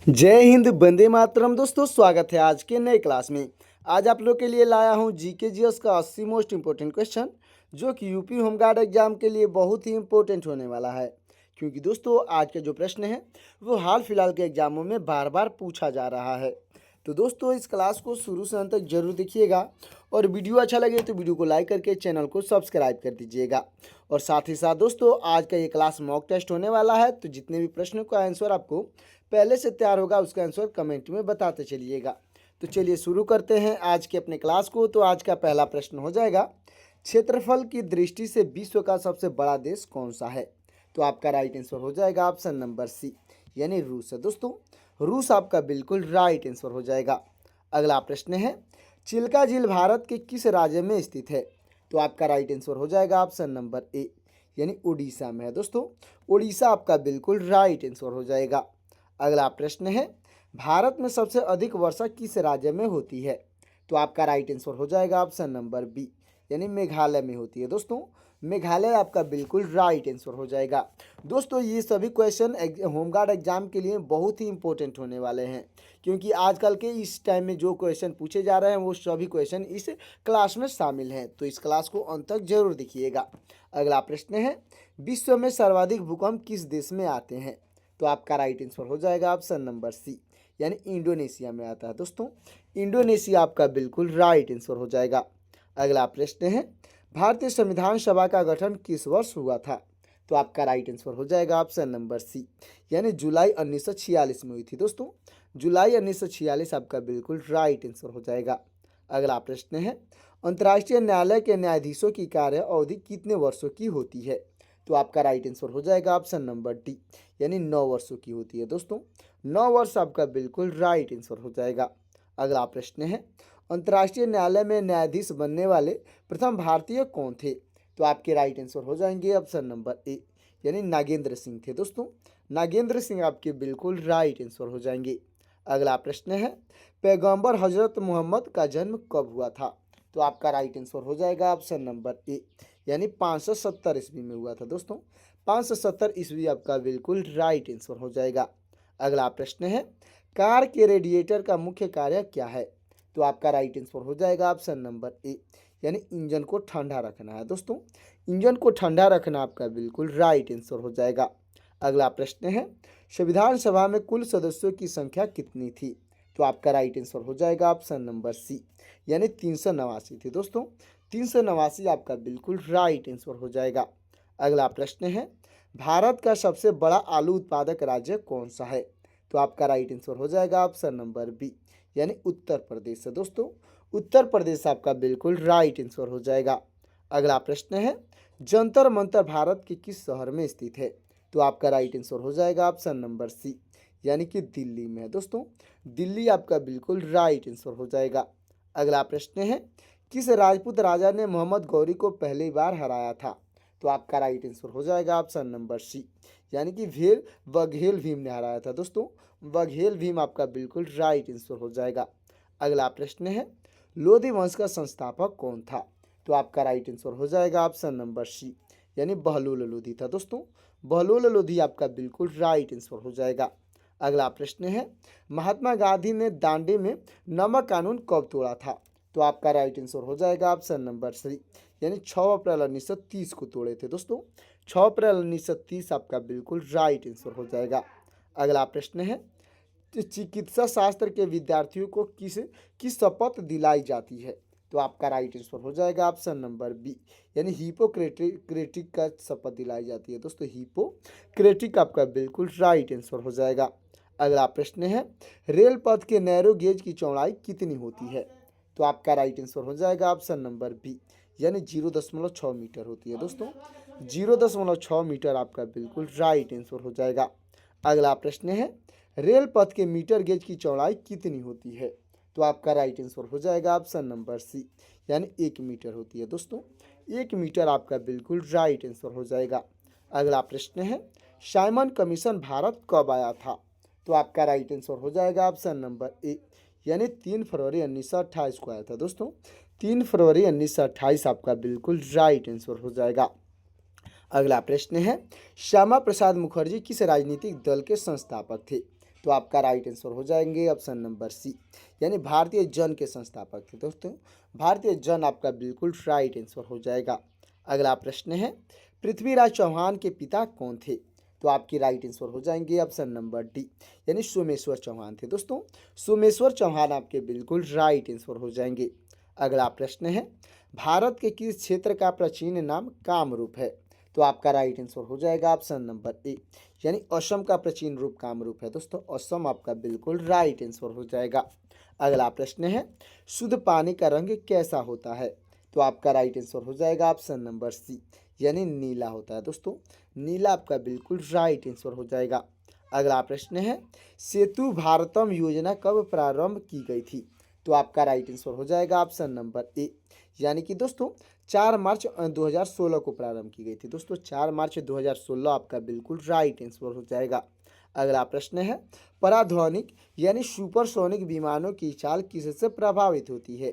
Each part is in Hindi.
जय हिंद, वंदे मातरम। दोस्तों, स्वागत है आज के नए क्लास में। आज आप लोग के लिए लाया हूं जीके जीएस का 80 मोस्ट इंपॉर्टेंट क्वेश्चन, जो कि यूपी होमगार्ड एग्जाम के लिए बहुत ही इंपॉर्टेंट होने वाला है। क्योंकि दोस्तों, आज के जो प्रश्न है वो हाल फिलहाल के एग्जामों में बार बार पूछा जा रहा है। तो दोस्तों, इस क्लास को शुरू से अंत तक जरूर देखिएगा, और वीडियो अच्छा लगे तो वीडियो को लाइक करके चैनल को सब्सक्राइब कर दीजिएगा। और साथ ही साथ दोस्तों, आज का ये क्लास मॉक टेस्ट होने वाला है, तो जितने भी प्रश्नों का आंसर आपको पहले से तैयार होगा उसका आंसर कमेंट में बताते चलिएगा। तो चलिए शुरू करते हैं आज के अपने क्लास को। तो आज का पहला प्रश्न हो जाएगा, क्षेत्रफल की दृष्टि से विश्व का सबसे बड़ा देश कौन सा है? तो आपका राइट आंसर हो जाएगा ऑप्शन नंबर सी, यानी रूस है। दोस्तों, रूस आपका बिल्कुल राइट आंसर हो जाएगा। अगला प्रश्न है, चिल्का झील भारत के किस राज्य में स्थित है? तो आपका राइट आंसर हो जाएगा ऑप्शन नंबर ए, यानी उड़ीसा में है। दोस्तों, उड़ीसा आपका बिल्कुल राइट आंसर हो जाएगा। अगला प्रश्न है, भारत में सबसे अधिक वर्षा किस राज्य में होती है? तो आपका राइट आंसर हो जाएगा ऑप्शन नंबर बी, यानी मेघालय में होती है। दोस्तों, मेघालय आपका बिल्कुल राइट आंसर हो जाएगा। दोस्तों, ये सभी क्वेश्चन होमगार्ड एग्जाम के लिए बहुत ही इंपॉर्टेंट होने वाले हैं, क्योंकि आजकल के इस टाइम में जो क्वेश्चन पूछे जा रहे हैं वो सभी क्वेश्चन इस क्लास में शामिल हैं। तो इस क्लास को अंत तक जरूर देखिएगा। अगला प्रश्न है, विश्व में सर्वाधिक भूकंप किस देश में आते हैं? तो आपका राइट आंसर हो जाएगा ऑप्शन नंबर सी, यानी इंडोनेशिया में आता है। दोस्तों, इंडोनेशिया आपका बिल्कुल राइट आंसर हो जाएगा। अगला प्रश्न है, भारतीय संविधान सभा का गठन किस वर्ष हुआ था? तो आपका राइट आंसर हो जाएगा ऑप्शन नंबर सी, यानी जुलाई 1946 में हुई थी। दोस्तों, जुलाई 1946 आपका बिल्कुल राइट आंसर हो जाएगा। अगला प्रश्न है, अंतर्राष्ट्रीय न्यायालय के न्यायाधीशों की कार्य अवधि कितने वर्षों की होती है? तो आपका राइट आंसर हो जाएगा ऑप्शन नंबर डी, यानी 9 वर्षों की होती है। दोस्तों, 9 वर्ष आपका बिल्कुल राइट आंसर हो जाएगा। अगला प्रश्न है, अंतर्राष्ट्रीय न्यायालय में न्यायाधीश बनने वाले प्रथम भारतीय कौन थे? तो आपके राइट आंसर हो जाएंगे ऑप्शन नंबर ए, यानी नागेंद्र सिंह थे। दोस्तों, नागेंद्र सिंह आपके बिल्कुल राइट आंसर हो जाएंगे। अगला प्रश्न है, पैगंबर हजरत मोहम्मद का जन्म कब हुआ था? तो आपका राइट आंसर हो जाएगा ऑप्शन नंबर ए, यानी 570 ईस्वी में हुआ था। दोस्तों, 570 ईस्वी आपका बिल्कुल राइट आंसर हो जाएगा। अगला प्रश्न है, कार के रेडिएटर का मुख्य कार्य क्या है? तो आपका राइट आंसर हो जाएगा ऑप्शन नंबर ए, यानी इंजन को ठंडा रखना है। दोस्तों, इंजन को ठंडा रखना आपका बिल्कुल राइट आंसर हो जाएगा। अगला प्रश्न है, संविधान सभा में कुल सदस्यों की संख्या कितनी थी? तो आपका राइट आंसर हो जाएगा ऑप्शन नंबर सी, यानी 389 थी। दोस्तों, 389 आपका बिल्कुल राइट आंसर हो जाएगा। अगला प्रश्न है, भारत का सबसे बड़ा आलू उत्पादक राज्य कौन सा है? तो आपका राइट आंसर हो जाएगा ऑप्शन नंबर बी, यानी उत्तर प्रदेश है। दोस्तों, उत्तर प्रदेश आपका बिल्कुल राइट आंसर हो जाएगा। अगला प्रश्न है, जंतर मंतर भारत के किस शहर में स्थित है? तो आपका राइट आंसर हो जाएगा ऑप्शन नंबर सी, यानी कि दिल्ली में है। दोस्तों, दिल्ली आपका बिल्कुल राइट आंसर हो जाएगा। अगला प्रश्न है, किस राजपूत राजा ने मोहम्मद गौरी को पहली बार हराया था? तो आपका राइट आंसर हो जाएगा ऑप्शन नंबर सी, यानी कि बघेल भीम ने हराया था। दोस्तों, बघेल भीम आपका बिल्कुल राइट आंसर हो जाएगा। अगला प्रश्न है, लोधी वंश का संस्थापक कौन था? तो आपका राइट आंसर हो जाएगा ऑप्शन नंबर सी, यानी बहलोल लोधी था। दोस्तों, बहलोल लोधी आपका बिल्कुल राइट आंसर हो जाएगा। अगला प्रश्न है, महात्मा गांधी ने दांडी में नमक कानून कब तोड़ा था? तो आपका राइट आंसर हो जाएगा ऑप्शन नंबर सी, यानी 6 अप्रैल 1930 को तोड़े थे। दोस्तों, 6 अप्रैल 1930 आपका बिल्कुल राइट आंसर हो जाएगा। अगला प्रश्न है, चिकित्सा शास्त्र के विद्यार्थियों को किस शपथ दिलाई जाती है? तो आपका राइट आंसर हो जाएगा ऑप्शन नंबर बी, यानी हिपोक्रेटिक का शपथ दिलाई जाती है। दोस्तों, हिपोक्रेटिक आपका बिल्कुल राइट आंसर हो जाएगा। अगला प्रश्न है, रेल पथ के नैरो गेज की चौड़ाई कितनी होती है? तो आपका राइट आंसर हो जाएगा ऑप्शन नंबर बी, यानी 0.6 मीटर होती है। दोस्तों, 0.6 मीटर आपका बिल्कुल राइट आंसर हो जाएगा। अगला प्रश्न है, रेल पथ के मीटर गेज की चौड़ाई कितनी होती है? तो आपका राइट आंसर हो जाएगा ऑप्शन नंबर सी, यानी 1 मीटर होती है। दोस्तों, 1 मीटर आपका बिल्कुल राइट आंसर हो जाएगा। अगला प्रश्न है, साइमन कमीशन भारत कब आया था? तो आपका राइट आंसर हो जाएगा ऑप्शन नंबर ए, यानी 3 फरवरी 1928 को आया था। दोस्तों, 3 फरवरी 1928 आपका बिल्कुल राइट आंसर हो जाएगा। अगला प्रश्न है, श्यामा प्रसाद मुखर्जी किस राजनीतिक दल के संस्थापक थे? तो आपका राइट आंसर हो जाएंगे ऑप्शन नंबर सी, यानी भारतीय जन के संस्थापक थे दोस्तों। भारतीय जन आपका बिल्कुल राइट आंसर हो जाएगा। अगला प्रश्न है, पृथ्वीराज चौहान के पिता कौन थे? तो आपकी राइट आंसर हो जाएंगे ऑप्शन नंबर डी, यानी सोमेश्वर चौहान थे दोस्तों। सोमेश्वर चौहान आपके बिल्कुल राइट आंसर हो जाएंगे। अगला प्रश्न है, भारत के किस क्षेत्र का प्राचीन नाम कामरूप है? तो आपका राइट आंसर हो जाएगा ऑप्शन नंबर ए, यानी असम का प्राचीन रूप कामरूप है दोस्तों। असम आपका बिल्कुल राइट आंसर हो जाएगा। अगला प्रश्न है, शुद्ध पानी का रंग कैसा होता है? तो आपका राइट आंसर हो जाएगा ऑप्शन नंबर सी, यानी नीला होता है दोस्तों। नीला आपका बिल्कुल राइट आंसर हो जाएगा। अगला प्रश्न है, सेतु भारतम योजना कब प्रारंभ की गई थी? तो आपका राइट आंसर हो जाएगा ऑप्शन नंबर ए, यानी कि दोस्तों 4 मार्च 2016 को प्रारंभ की गई थी दोस्तों। 4 मार्च 2016 आपका बिल्कुल राइट आंसर हो जाएगा। अगला प्रश्न है, पराध्वनिक यानी सुपरसोनिक विमानों की चाल किससे प्रभावित होती है?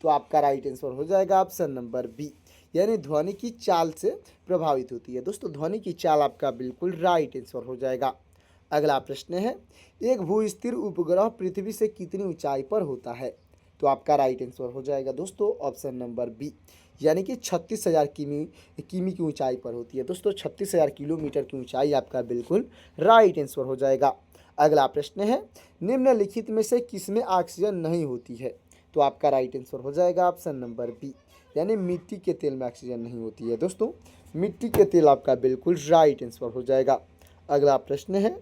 तो आपका राइट आंसर हो जाएगा ऑप्शन नंबर बी, यानी ध्वनि की चाल से प्रभावित होती है दोस्तों। ध्वनि की चाल आपका बिल्कुल राइट आंसर हो जाएगा। अगला प्रश्न है, एक भूस्थिर उपग्रह पृथ्वी से कितनी ऊंचाई पर होता है? तो आपका राइट आंसर हो जाएगा दोस्तों ऑप्शन नंबर बी, यानी कि 36,000 किमी की ऊंचाई पर होती है दोस्तों। 36,000 किलोमीटर की ऊंचाई आपका बिल्कुल राइट आंसर हो जाएगा। अगला प्रश्न है, निम्नलिखित में से किसमें ऑक्सीजन नहीं होती है? तो आपका राइट आंसर हो जाएगा ऑप्शन नंबर बी, यानी मिट्टी के तेल में ऑक्सीजन नहीं होती है दोस्तों। मिट्टी के तेल आपका बिल्कुल राइट आंसर हो जाएगा। अगला प्रश्न है,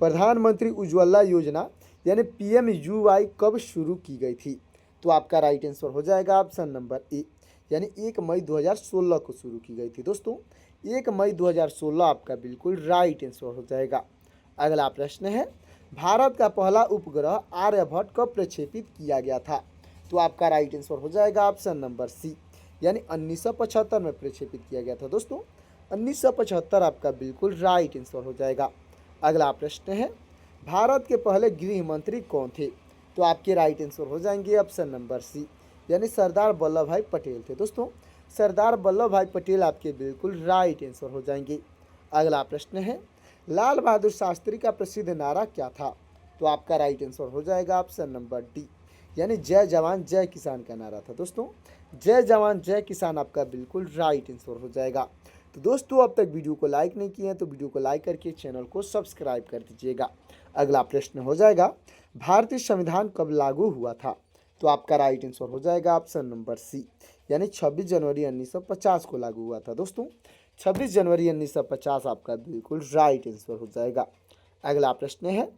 प्रधानमंत्री उज्ज्वला योजना यानी PMUY कब शुरू की गई थी? तो आपका राइट आंसर हो जाएगा ऑप्शन नंबर ए, यानी 1 मई 2016 को शुरू की गई थी दोस्तों। 1 मई 2016 आपका बिल्कुल राइट आंसर हो जाएगा। अगला प्रश्न है, भारत का पहला उपग्रह आर्यभट्ट कब प्रक्षेपित किया गया था? तो आपका राइट आंसर हो जाएगा ऑप्शन नंबर सी, यानी 1975 में प्रक्षेपित किया गया था दोस्तों। 1975 आपका बिल्कुल राइट आंसर हो जाएगा। अगला प्रश्न है, भारत के पहले गृह मंत्री कौन थे? तो आपके राइट आंसर हो जाएंगे ऑप्शन नंबर सी, यानी सरदार वल्लभ भाई पटेल थे दोस्तों। सरदार वल्लभ भाई पटेल आपके बिल्कुल राइट आंसर हो जाएंगे। अगला प्रश्न है, लाल बहादुर शास्त्री का प्रसिद्ध नारा क्या था? तो आपका राइट आंसर हो जाएगा ऑप्शन नंबर डी, यानी जय जवान जय किसान का नारा था दोस्तों। जय जवान जय किसान आपका बिल्कुल राइट आंसर हो जाएगा। तो दोस्तों अब तक वीडियो को लाइक नहीं किए हैं तो वीडियो को लाइक करके चैनल को सब्सक्राइब कर दीजिएगा। अगला प्रश्न हो जाएगा, भारतीय संविधान कब लागू हुआ था? तो आपका राइट आंसर हो जाएगा ऑप्शन नंबर सी, यानी 26 जनवरी 1950 को लागू हुआ था दोस्तों। 26 जनवरी 1950 आपका बिल्कुल राइट आंसर हो जाएगा। अगला प्रश्न है,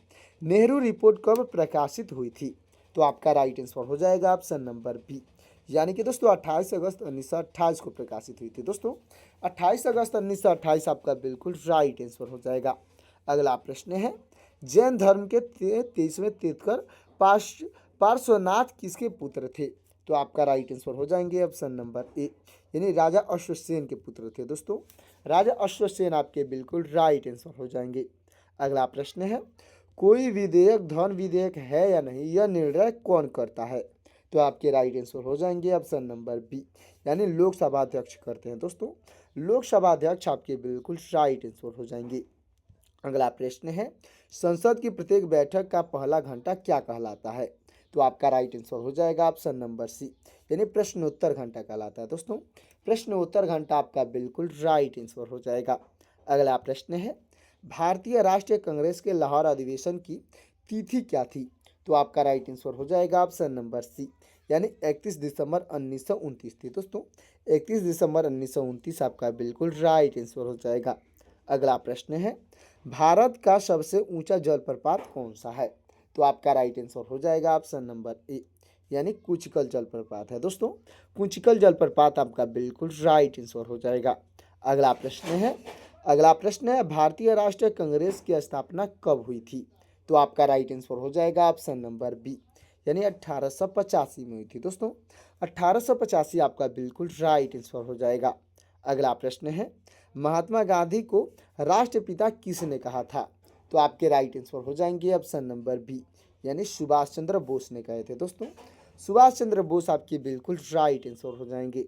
नेहरू रिपोर्ट कब प्रकाशित हुई थी? तो आपका राइट आंसर हो जाएगा ऑप्शन नंबर बी, यानी कि दोस्तों 28 अगस्त 1928 को प्रकाशित हुई थी दोस्तों। 28 अगस्त 1928 आपका बिल्कुल राइट आंसर हो जाएगा। अगला प्रश्न है, जैन धर्म के 23वें तीर्थंकर पार्श्वनाथ किसके पुत्र थे? तो आपका राइट आंसर हो जाएंगे ऑप्शन नंबर ए, यानी राजा अश्वसेन के पुत्र थे दोस्तों। राजा अश्वसेन आपके बिल्कुल राइट आंसर हो जाएंगे। अगला प्रश्न है, कोई विधेयक धन विधेयक है या नहीं, यह निर्णय कौन करता है? तो आपके राइट आंसर हो जाएंगे ऑप्शन नंबर बी, यानी लोकसभा अध्यक्ष करते हैं दोस्तों। लोकसभा अध्यक्ष आपके बिल्कुल राइट आंसर हो जाएंगे। अगला प्रश्न है, संसद की प्रत्येक बैठक का पहला घंटा क्या कहलाता है? तो आपका राइट आंसर हो जाएगा ऑप्शन नंबर सी, यानी प्रश्नोत्तर घंटा कहलाता है दोस्तों। प्रश्नोत्तर घंटा आपका बिल्कुल राइट आंसर हो जाएगा। अगला प्रश्न है, भारतीय राष्ट्रीय कांग्रेस के लाहौर अधिवेशन की तिथि क्या थी? तो आपका राइट आंसर हो जाएगा ऑप्शन नंबर सी, यानी 31 दिसंबर 1929 थी दोस्तों। 31 दिसंबर 1929 आपका बिल्कुल राइट आंसर हो जाएगा। अगला प्रश्न है, भारत का सबसे ऊंचा जलप्रपात कौन सा है? तो आपका राइट आंसर हो जाएगा ऑप्शन नंबर ए, यानी कुंचिकल जलप्रपात है दोस्तों। कुंचिकल जलप्रपात आपका बिल्कुल राइट आंसर हो जाएगा। अगला प्रश्न है, भारतीय राष्ट्रीय कांग्रेस की स्थापना कब हुई थी? तो आपका राइट आंसर हो जाएगा ऑप्शन नंबर बी, यानी 1885 में हुई थी दोस्तों। 1885 आपका बिल्कुल राइट आंसर हो जाएगा। अगला प्रश्न है, महात्मा गांधी को राष्ट्रपिता किसने कहा था? तो आपके राइट आंसर हो जाएंगे ऑप्शन नंबर बी, यानी सुभाष चंद्र बोस ने कहे थे दोस्तों। सुभाष चंद्र बोस आपके बिल्कुल राइट आंसर हो जाएंगे।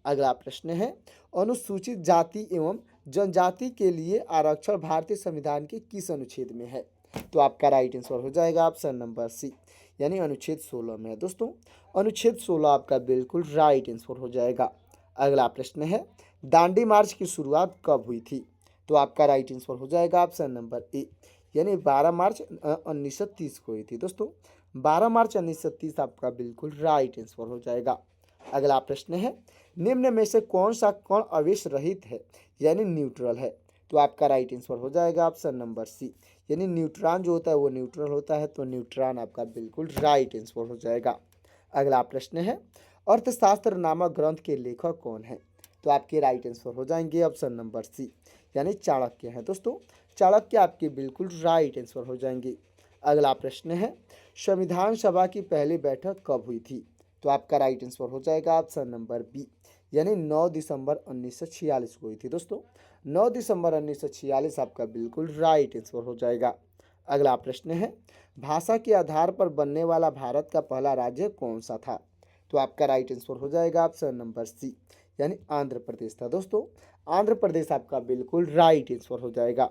अगला प्रश्न है, अनुसूचित जाति एवं जनजाति के लिए आरक्षण भारतीय संविधान के किस अनुच्छेद में है? तो आपका राइट आंसर हो जाएगा ऑप्शन नंबर सी, यानी अनुच्छेद 16 में है दोस्तों। अनुच्छेद 16 आपका बिल्कुल राइट आंसर हो जाएगा। अगला प्रश्न है, दांडी मार्च की शुरुआत कब हुई थी? तो आपका राइट आंसर हो जाएगा ऑप्शन नंबर ए, यानी 12 मार्च 1930 को हुई थी दोस्तों। 12 मार्च 1930 आपका बिल्कुल राइट आंसर हो जाएगा। अगला प्रश्न है, निम्न में से कौन सा कण आवेश रहित है, यानी न्यूट्रल है? तो आपका राइट आंसर हो जाएगा ऑप्शन नंबर सी, यानी न्यूट्रॉन जो होता है वो न्यूट्रल होता है, तो न्यूट्रॉन आपका बिल्कुल राइट आंसर हो जाएगा। अगला प्रश्न है, अर्थशास्त्र नामक ग्रंथ के लेखक कौन है? तो आपके राइट आंसर हो जाएंगे ऑप्शन नंबर सी, यानी चाणक्य है दोस्तों। चाणक्य आपके बिल्कुल राइट आंसर हो जाएंगे। अगला प्रश्न है, संविधान सभा की पहली बैठक कब हुई थी? तो आपका राइट आंसर हो जाएगा ऑप्शन नंबर बी, यानी 9 दिसंबर 1946 को हुई थी दोस्तों। 9 दिसंबर 1946 आपका बिल्कुल राइट आंसर हो जाएगा। अगला प्रश्न है, भाषा के आधार पर बनने वाला भारत का पहला राज्य कौन सा था? तो आपका राइट आंसर हो जाएगा ऑप्शन नंबर सी, यानी आंध्र प्रदेश था दोस्तों। आंध्र प्रदेश आपका बिल्कुल राइट आंसर हो जाएगा।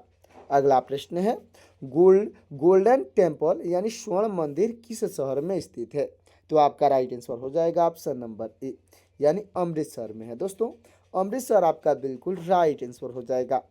अगला प्रश्न है, गोल्डन टेम्पल यानी स्वर्ण मंदिर किस शहर में स्थित है? तो आपका राइट आंसर हो जाएगा ऑप्शन नंबर ए, यानी अमृतसर में है दोस्तों। अमृतसर आपका बिल्कुल राइट आंसर हो जाएगा।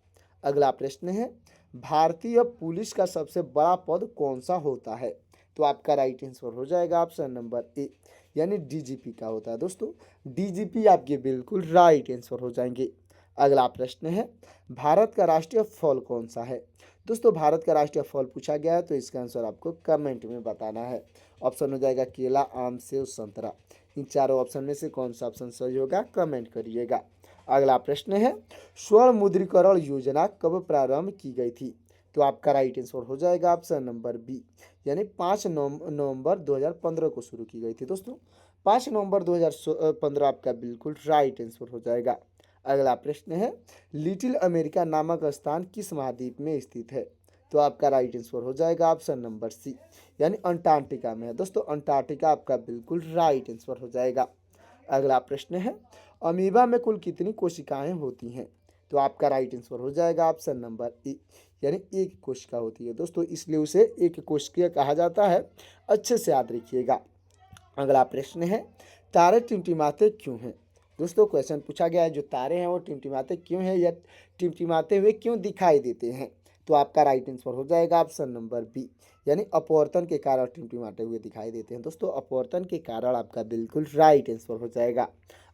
अगला प्रश्न है, भारतीय पुलिस का सबसे बड़ा पद कौन सा होता है? तो आपका राइट आंसर हो जाएगा ऑप्शन नंबर ए, यानी डीजीपी का होता है दोस्तों। डीजीपी आपके बिल्कुल राइट आंसर हो जाएंगे। अगला प्रश्न है, भारत का राष्ट्रीय फल कौन सा है? दोस्तों भारत का राष्ट्रीय फल पूछा गया है, तो इसका आंसर आपको कमेंट में बताना है। ऑप्शन हो जाएगा केला, आम, सेब, संतरा। इन चारों ऑप्शन में से कौन सा ऑप्शन सही होगा कमेंट करिएगा। अगला प्रश्न है, स्वर्ण मुद्रीकरण योजना कब प्रारंभ की गई थी? तो आपका राइट आंसर हो जाएगा ऑप्शन नंबर बी, यानी 5 नवंबर 2015 को शुरू की गई थी दोस्तों। 5 नवंबर 2015 आपका बिल्कुल राइट आंसर हो जाएगा। अगला प्रश्न है, लिटिल अमेरिका नामक स्थान किस महाद्वीप में स्थित है? तो आपका राइट आंसर हो जाएगा ऑप्शन नंबर सी, यानी अंटार्कटिका में है दोस्तों। अंटार्कटिका आपका बिल्कुल राइट आंसर हो जाएगा। अगला प्रश्न है, अमीबा में कुल कितनी कोशिकाएं होती हैं? तो आपका राइट आंसर हो जाएगा ऑप्शन नंबर ए, यानी एक कोशिका होती है दोस्तों, इसलिए उसे एक कोशिकीय कहा जाता है। अच्छे से याद रखिएगा। अगला प्रश्न है, तारे टिमटिमाते क्यों हैं? दोस्तों क्वेश्चन पूछा गया है, जो तारे हैं वो टिमटिमाते क्यों हैं या टिमटिमाते हुए क्यों दिखाई देते हैं? तो आपका राइट आंसर हो जाएगा ऑप्शन नंबर बी, यानी अपवर्तन के कारण टिमटिमाते हुए दिखाई देते हैं दोस्तों। अपवर्तन के कारण आपका बिल्कुल राइट आंसर हो जाएगा।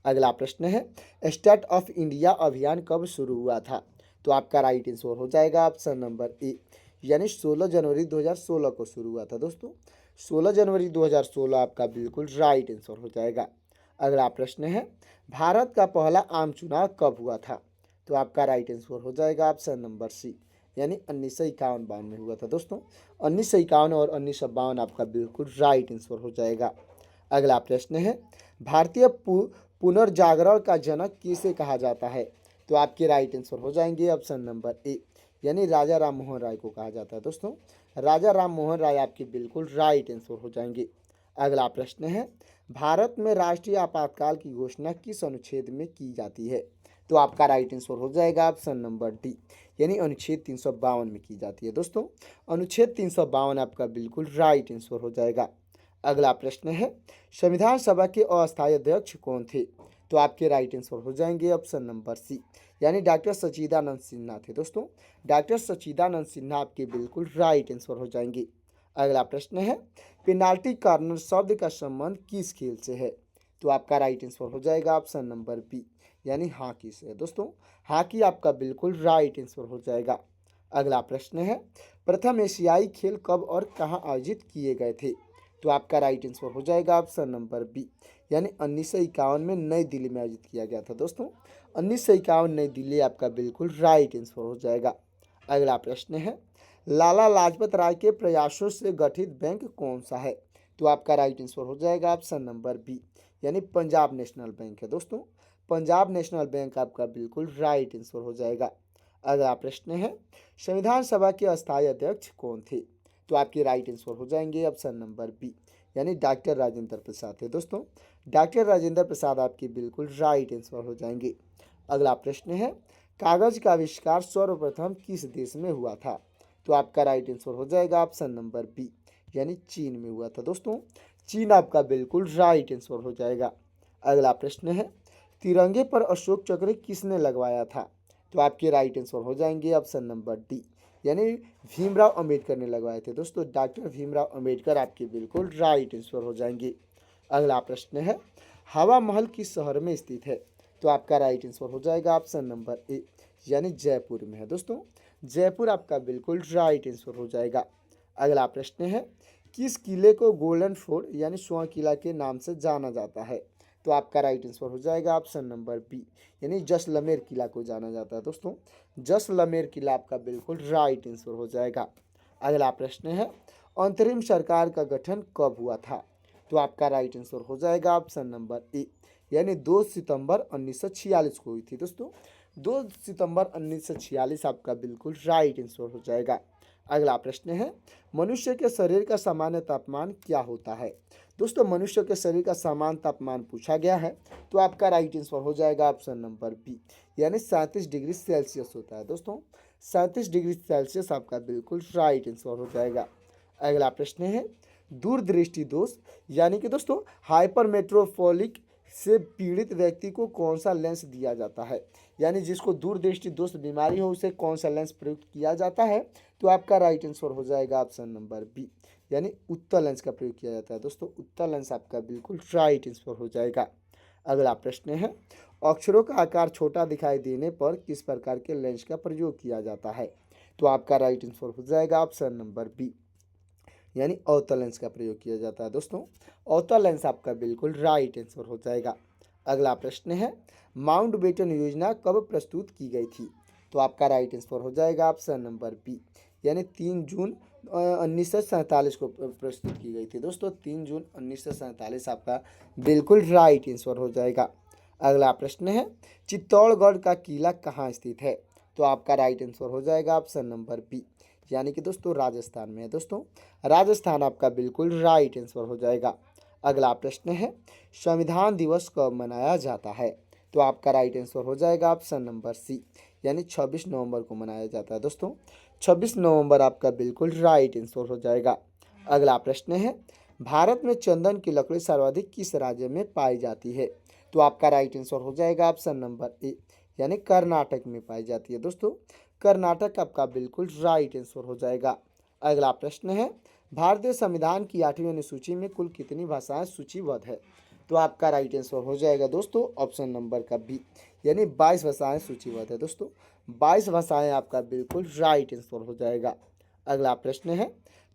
अगला प्रश्न है, स्टैट ऑफ इंडिया अभियान कब शुरू हुआ था? तो आपका राइट आंसर हो जाएगा ऑप्शन नंबर ए, यानी 16 जनवरी 2016 को शुरू हुआ था दोस्तों। 16 जनवरी 2016 आपका बिल्कुल राइट आंसर हो जाएगा। अगला प्रश्न है, भारत का पहला आम चुनाव कब हुआ था? तो आपका राइट आंसर हो जाएगा ऑप्शन नंबर सी, यानी 1951-52 में हुआ था दोस्तों। 1951 और 1952 आपका बिल्कुल राइट आंसर हो जाएगा। अगला प्रश्न है, भारतीय पुनर्जागरण का जनक किसे कहा जाता है? तो आपके राइट आंसर हो जाएंगे ऑप्शन नंबर ए, यानी राजा राम मोहन राय को कहा जाता है दोस्तों। राजा राम मोहन राय आपके बिल्कुल राइट आंसर हो जाएंगे। अगला प्रश्न है, भारत में राष्ट्रीय आपातकाल की घोषणा किस अनुच्छेद में की जाती है? तो आपका राइट आंसर हो जाएगा ऑप्शन नंबर डी, यानी अनुच्छेद 352 में की जाती है दोस्तों। अनुच्छेद 352 आपका बिल्कुल राइट आंसर हो जाएगा। अगला प्रश्न है, संविधान सभा के अस्थायी अध्यक्ष कौन थे? तो आपके राइट आंसर हो जाएंगे ऑप्शन नंबर सी, यानी डॉक्टर सच्चिदानंद सिन्हा थे दोस्तों। डॉक्टर सच्चिदानंद सिन्हा आपके बिल्कुल राइट आंसर हो जाएंगे। अगला प्रश्न है, पेनाल्टी कॉर्नर शब्द का संबंध किस खेल से है? तो आपका राइट आंसर हो जाएगा ऑप्शन नंबर बी, यानी हॉकी से है दोस्तों। हॉकी आपका बिल्कुल राइट आंसर हो जाएगा। अगला प्रश्न है, प्रथम एशियाई खेल कब और कहाँ आयोजित किए गए थे? तो आपका राइट आंसर हो जाएगा ऑप्शन नंबर बी, यानी 1951 में नई दिल्ली में आयोजित किया गया था दोस्तों। 1951 नई दिल्ली आपका बिल्कुल राइट आंसर हो जाएगा। अगला प्रश्न है, लाला लाजपत राय के प्रयासों से गठित बैंक कौन सा है? तो आपका राइट आंसर हो जाएगा ऑप्शन नंबर बी, यानी पंजाब नेशनल बैंक है दोस्तों। पंजाब नेशनल बैंक आपका बिल्कुल राइट आंसर हो जाएगा। अगला प्रश्न है, संविधान सभा के अस्थायी अध्यक्ष कौन थे? तो आपके राइट आंसर हो जाएंगे ऑप्शन नंबर बी, यानी डॉक्टर राजेंद्र प्रसाद है दोस्तों। डॉक्टर राजेंद्र प्रसाद आपके बिल्कुल राइट आंसर हो जाएंगे। अगला प्रश्न है, कागज का आविष्कार सर्वप्रथम किस देश में हुआ था? तो आपका राइट आंसर हो जाएगा ऑप्शन नंबर बी, यानी चीन में हुआ था दोस्तों। चीन आपका बिल्कुल राइट आंसर हो जाएगा। अगला प्रश्न है, तिरंगे पर अशोक चक्र किसने लगवाया था? तो आपके राइट आंसर हो जाएंगे ऑप्शन नंबर डी, यानी भीमराव अंबेडकर ने लगवाए थे दोस्तों। डॉक्टर भीमराव अंबेडकर आपके बिल्कुल राइट आंसर हो जाएंगे। अगला प्रश्न है, हवा महल किस शहर में स्थित है? तो आपका राइट आंसर हो जाएगा ऑप्शन नंबर ए, यानी जयपुर में है दोस्तों। जयपुर आपका बिल्कुल राइट आंसर हो जाएगा। अगला प्रश्न है, किस किले को गोल्डन फोर्ट यानी स्वर्ण किला के नाम से जाना जाता है? तो आपका राइट आंसर हो जाएगा ऑप्शन नंबर बी, यानी जैसलमेर किला को जाना जाता है दोस्तों। जैसलमेर किला आपका बिल्कुल राइट आंसर हो जाएगा। अगला प्रश्न है, अंतरिम सरकार का गठन कब हुआ था? तो आपका राइट आंसर हो जाएगा ऑप्शन नंबर ए, यानी 2 सितंबर 1946 को हुई थी दोस्तों। 2 सितंबर 1946 आपका बिल्कुल राइट आंसर हो जाएगा। अगला प्रश्न है, मनुष्य के शरीर का सामान्य तापमान क्या होता है? दोस्तों मनुष्य के शरीर का सामान्य तापमान पूछा गया है, तो आपका राइट आंसर हो जाएगा ऑप्शन नंबर बी, यानी 37 डिग्री सेल्सियस होता है दोस्तों। 37 डिग्री सेल्सियस आपका बिल्कुल राइट आंसर हो जाएगा। अगला प्रश्न है, दूरदृष्टि दोष यानी कि दोस्तों हाइपरमेट्रोफोलिक से पीड़ित व्यक्ति को कौन सा लेंस दिया जाता है? यानी जिसको दूरदृष्टि दोष बीमारी हो उसे कौन सा लेंस प्रयुक्त किया जाता है? तो आपका राइट आंसर हो जाएगा ऑप्शन नंबर बी, यानी उत्तल लेंस का प्रयोग किया जाता है दोस्तों। उत्तल लेंस आपका बिल्कुल राइट आंसर हो जाएगा। अगला प्रश्न है, अक्षरों का आकार छोटा दिखाई देने पर किस प्रकार के लेंस का प्रयोग किया जाता है? तो आपका राइट आंसर हो जाएगा ऑप्शन नंबर बी, यानी अवतल लेंस का प्रयोग किया जाता है दोस्तों। अवतल लेंस आपका बिल्कुल राइट आंसर हो जाएगा। अगला प्रश्न है, माउंटबेटन योजना कब प्रस्तुत की गई थी? तो आपका राइट आंसर हो जाएगा ऑप्शन नंबर बी, यानी 3 जून 1947 को प्रस्तुत की गई थी दोस्तों। 3 जून 1947 आपका बिल्कुल राइट आंसर हो जाएगा। अगला प्रश्न है, चित्तौड़गढ़ का किला कहाँ स्थित है? तो आपका राइट आंसर हो जाएगा ऑप्शन नंबर बी, यानी कि दोस्तों राजस्थान में है दोस्तों। राजस्थान आपका बिल्कुल राइट आंसर हो जाएगा। अगला प्रश्न है, संविधान दिवस कब मनाया जाता है? तो आपका राइट आंसर हो जाएगा ऑप्शन नंबर सी, यानी 26 नवंबर को मनाया जाता है दोस्तों। 26 नवंबर आपका बिल्कुल राइट आंसर हो जाएगा। अगला प्रश्न है, भारत में चंदन की लकड़ी सर्वाधिक किस राज्य में पाई जाती है? तो आपका राइट आंसर हो जाएगा ऑप्शन नंबर ए, यानी कर्नाटक में पाई जाती है दोस्तों। कर्नाटक आपका बिल्कुल राइट आंसर हो जाएगा। अगला प्रश्न है, भारतीय संविधान की 8वीं अनुसूची में कुल कितनी भाषाएं सूचीबद्ध है? तो आपका राइट आंसर हो जाएगा दोस्तों ऑप्शन नंबर का बी, यानी 22 भाषाएं सूचीबद्ध है दोस्तों। 22 भाषाएं आपका बिल्कुल राइट आंसर हो जाएगा। अगला प्रश्न है,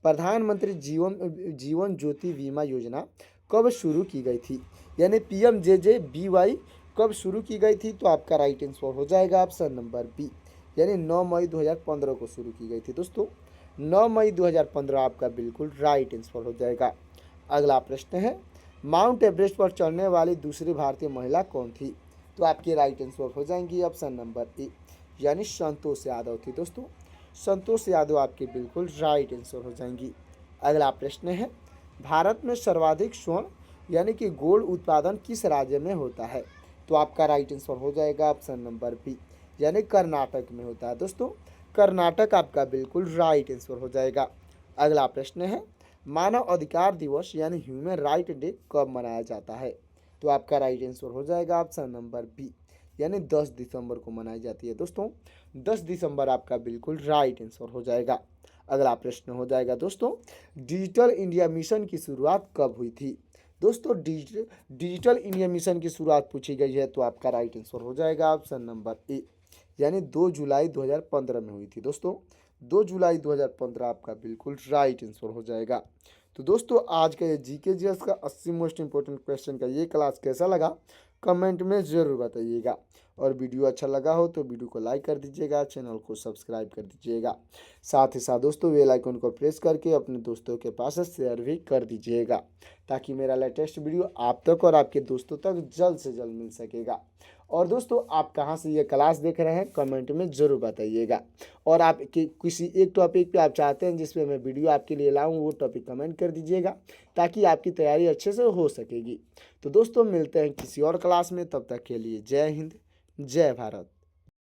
प्रधानमंत्री जीवन ज्योति बीमा योजना कब शुरू की गई थी? यानी PMJJBY कब शुरू की गई थी? तो आपका राइट आंसर हो जाएगा ऑप्शन नंबर बी, यानी 9 मई 2015 को शुरू की गई थी दोस्तों। 9 मई 2015 आपका बिल्कुल राइट आंसर हो जाएगा। अगला प्रश्न है, माउंट एवरेस्ट पर चढ़ने वाली दूसरी भारतीय महिला कौन थी? तो आपके राइट आंसर हो जाएंगी ऑप्शन नंबर ए, यानी संतोष यादव थी दोस्तों। संतोष यादव आपके बिल्कुल राइट आंसर हो जाएंगी। अगला प्रश्न है, भारत में सर्वाधिक स्वर्ण यानी कि गोल्ड उत्पादन किस राज्य में होता है? तो आपका राइट आंसर हो जाएगा ऑप्शन नंबर बी, यानी कर्नाटक में होता है दोस्तों। कर्नाटक आपका बिल्कुल राइट आंसर हो जाएगा। अगला प्रश्न है, मानव अधिकार दिवस यानी ह्यूमन राइट डे कब मनाया जाता है? तो आपका राइट आंसर हो जाएगा ऑप्शन नंबर बी, यानी 10 दिसंबर को मनाई जाती है दोस्तों। 10 दिसंबर आपका बिल्कुल राइट आंसर हो जाएगा। अगला प्रश्न हो जाएगा दोस्तों, डिजिटल इंडिया मिशन की शुरुआत कब हुई थी? दोस्तों डिजिटल इंडिया मिशन की शुरुआत पूछी गई है, तो आपका राइट आंसर हो जाएगा ऑप्शन नंबर ए, यानी 2 जुलाई 2015 में हुई थी दोस्तों। 2 जुलाई 2015 आपका बिल्कुल राइट आंसर हो जाएगा। तो दोस्तों आज का ये GK का 80 मोस्ट इंपॉर्टेंट क्वेश्चन का ये क्लास कैसा लगा कमेंट में ज़रूर बताइएगा। और वीडियो अच्छा लगा हो तो वीडियो को लाइक कर दीजिएगा, चैनल को सब्सक्राइब कर दीजिएगा। साथ ही साथ दोस्तों बेल आइकन को प्रेस करके अपने दोस्तों के पास शेयर भी कर दीजिएगा, ताकि मेरा लेटेस्ट वीडियो आप तक और आपके दोस्तों तक जल्द से जल्द मिल सकेगा। और दोस्तों आप कहाँ से ये क्लास देख रहे हैं कमेंट में ज़रूर बताइएगा। और आप किसी एक टॉपिक पे आप चाहते हैं जिस पे मैं वीडियो आपके लिए लाऊं, वो टॉपिक कमेंट कर दीजिएगा, ताकि आपकी तैयारी अच्छे से हो सकेगी। तो दोस्तों मिलते हैं किसी और क्लास में, तब तक के लिए जय हिंद जय भारत।